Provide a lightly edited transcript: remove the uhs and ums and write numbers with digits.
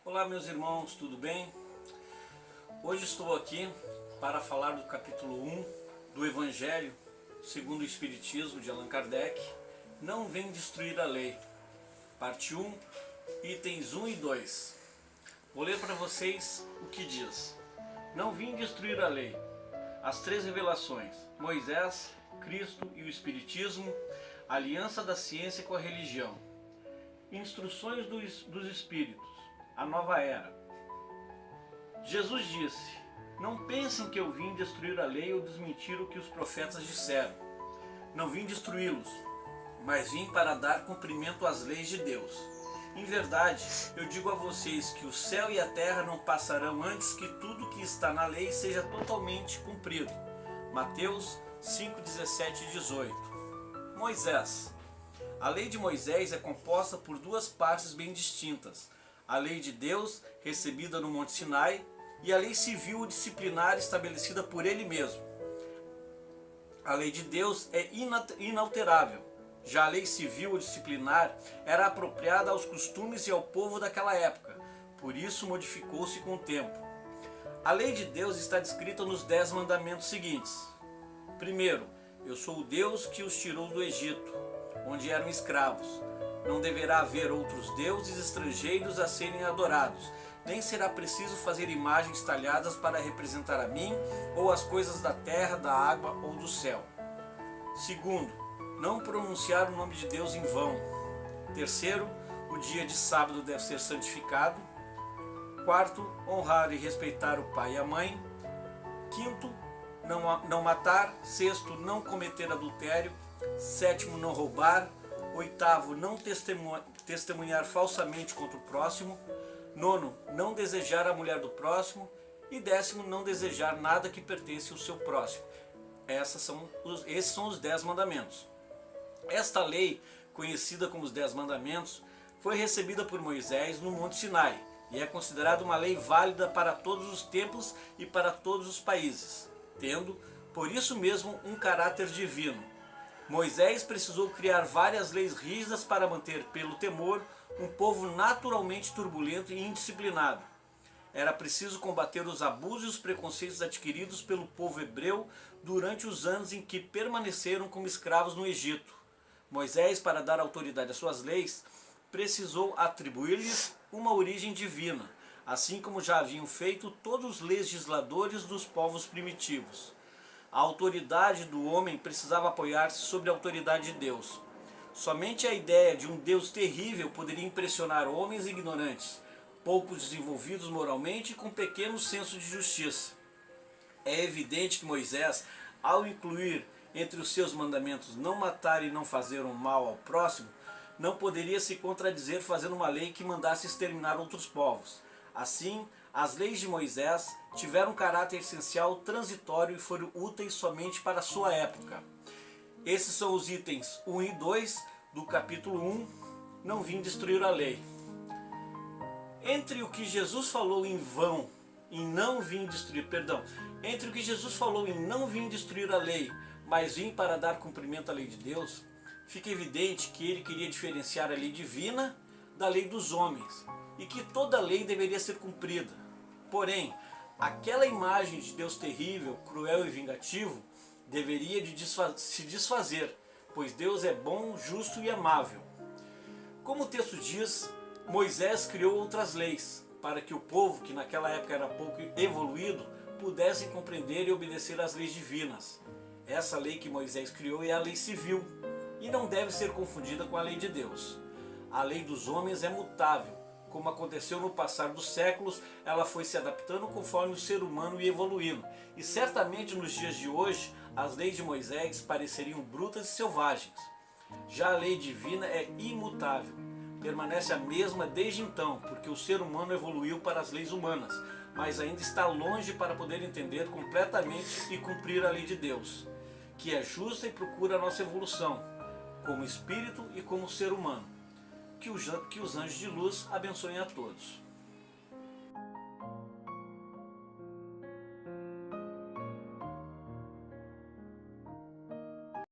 Olá meus irmãos, tudo bem? Hoje estou aqui para falar do capítulo 1 do Evangelho segundo o Espiritismo de Allan Kardec. Não vem destruir a lei, parte 1, itens 1 e 2. Vou ler para vocês o que diz. Não vim destruir a lei. As três revelações, Moisés, Cristo e o Espiritismo, aliança da ciência com a religião, instruções dos Espíritos, a nova era. Jesus disse: não pensem que eu vim destruir a lei ou desmentir o que os profetas disseram. Não vim destruí-los, mas vim para dar cumprimento às leis de Deus. Em verdade, eu digo a vocês que o céu e a terra não passarão antes que tudo que está na lei seja totalmente cumprido. Mateus 5, 17 e 18. Moisés. A lei de Moisés é composta por duas partes bem distintas: a lei de Deus, recebida no Monte Sinai, e a lei civil ou disciplinar estabelecida por ele mesmo. A lei de Deus é inalterável. Já a lei civil ou disciplinar era apropriada aos costumes e ao povo daquela época, por isso modificou-se com o tempo. A lei de Deus está descrita nos 10 mandamentos seguintes. Primeiro, eu sou o Deus que os tirou do Egito, onde eram escravos. Não deverá haver outros deuses estrangeiros a serem adorados, nem será preciso fazer imagens talhadas para representar a mim, ou as coisas da terra, da água ou do céu. Segundo, não pronunciar o nome de Deus em vão. Terceiro, o dia de sábado deve ser santificado. Quarto, honrar e respeitar o pai e a mãe. Quinto, não matar. Sexto, não cometer adultério. Sétimo, não roubar. Oitavo, não testemunhar falsamente contra o próximo. Nono, não desejar a mulher do próximo. E décimo, não desejar nada que pertence ao seu próximo. Esses são os 10 mandamentos. Esta lei, conhecida como os 10 mandamentos, foi recebida por Moisés no Monte Sinai e é considerada uma lei válida para todos os tempos e para todos os países, tendo, por isso mesmo, um caráter divino. Moisés precisou criar várias leis rígidas para manter, pelo temor, um povo naturalmente turbulento e indisciplinado. Era preciso combater os abusos e os preconceitos adquiridos pelo povo hebreu durante os anos em que permaneceram como escravos no Egito. Moisés, para dar autoridade às suas leis, precisou atribuir-lhes uma origem divina, assim como já haviam feito todos os legisladores dos povos primitivos. A autoridade do homem precisava apoiar-se sobre a autoridade de Deus. Somente a ideia de um Deus terrível poderia impressionar homens ignorantes, pouco desenvolvidos moralmente e com pequeno senso de justiça. É evidente que Moisés, ao incluir entre os seus mandamentos não matar e não fazer um mal ao próximo, não poderia se contradizer fazendo uma lei que mandasse exterminar outros povos. Assim, as leis de Moisés tiveram um caráter essencial transitório e foram úteis somente para a sua época. Esses são os itens 1 e 2 do capítulo 1, não vim destruir a lei. Entre o que Jesus falou em vão, entre o que Jesus falou em não vim destruir a lei, mas vim para dar cumprimento à lei de Deus, fica evidente que ele queria diferenciar a lei divina da lei dos homens, e que toda lei deveria ser cumprida. Porém, aquela imagem de Deus terrível, cruel e vingativo deveria se desfazer, pois Deus é bom, justo e amável. Como o texto diz, Moisés criou outras leis, para que o povo, que naquela época era pouco evoluído, pudesse compreender e obedecer às leis divinas. Essa lei que Moisés criou é a lei civil, e não deve ser confundida com a lei de Deus. A lei dos homens é mutável. Como aconteceu no passar dos séculos, ela foi se adaptando conforme o ser humano ia evoluindo. E certamente nos dias de hoje, as leis de Moisés pareceriam brutas e selvagens. Já a lei divina é imutável. Permanece a mesma desde então, porque o ser humano evoluiu para as leis humanas, mas ainda está longe para poder entender completamente e cumprir a lei de Deus, que é justa e procura a nossa evolução, como espírito e como ser humano. Que os anjos de luz abençoem a todos.